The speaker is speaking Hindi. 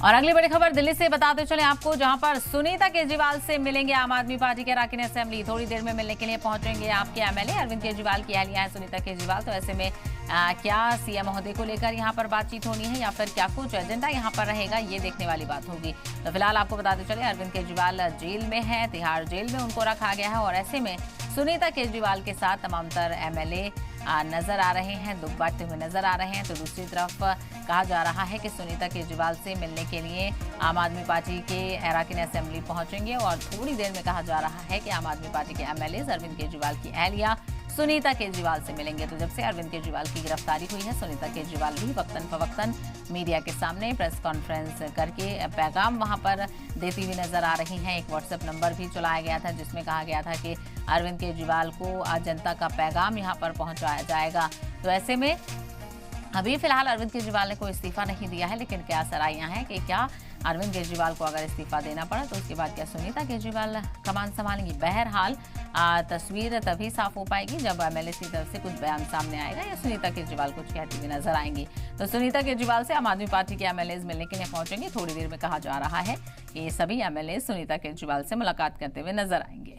और अगली बड़ी खबर दिल्ली से बताते चले आपको, जहां पर सुनीता केजरीवाल से मिलेंगे आम आदमी पार्टी के अरकान असेंबली। थोड़ी देर में मिलने के लिए पहुंचेंगे आपके एमएलए अरविंद केजरीवाल की अहलिया है सुनीता केजरीवाल। तो ऐसे में क्या सीएम महोदय को लेकर यहां पर बातचीत होनी है या फिर क्या कुछ एजेंडा यहां पर रहेगा, ये देखने वाली बात होगी। तो फिलहाल आपको बताते चले अरविंद केजरीवाल जेल में है, तिहाड़ जेल में उनको रखा गया है और ऐसे में सुनीता केजरीवाल के साथ तमाम तर एमएलए नजर आ रहे हैं, दुख बांटते हुए नजर आ रहे हैं। तो दूसरी तरफ कहा जा रहा है कि सुनीता केजरीवाल से मिलने के लिए आम आदमी पार्टी के अरकान असेंबली पहुंचेंगे और थोड़ी देर में कहा जा रहा है कि आम आदमी पार्टी के एमएलए अरविंद केजरीवाल की अहलिया सुनीता केजरीवाल से मिलेंगे। तो जब से अरविंद केजरीवाल की गिरफ्तारी हुई है, सुनीता केजरीवाल भी वक्तन फवक्तन मीडिया के सामने प्रेस कॉन्फ्रेंस करके पैगाम वहां पर देती हुई नजर आ रही हैं। एक व्हाट्सएप नंबर भी चलाया गया था जिसमें कहा गया था कि अरविंद केजरीवाल को आज जनता का पैगाम यहां पर पहुंचाया जाएगा। तो ऐसे में अभी फिलहाल अरविंद केजरीवाल ने कोई इस्तीफा नहीं दिया है, लेकिन क्या सराहियां हैं कि क्या अरविंद केजरीवाल को अगर इस्तीफा देना पड़ा तो उसके बाद क्या सुनीता केजरीवाल कमान संभालेंगी। बहरहाल तस्वीर तभी साफ हो पाएगी जब एमएलए की तरफ से कुछ बयान सामने आएगा या सुनीता केजरीवाल कुछ कहती हुई नजर आएंगी। तो सुनीता केजरीवाल से आम आदमी पार्टी के एमएलए मिलने के लिए पहुंचेंगे। थोड़ी देर में कहा जा रहा है कि ये सभी एमएलए सुनीता केजरीवाल से मुलाकात करते हुए नजर आएंगे।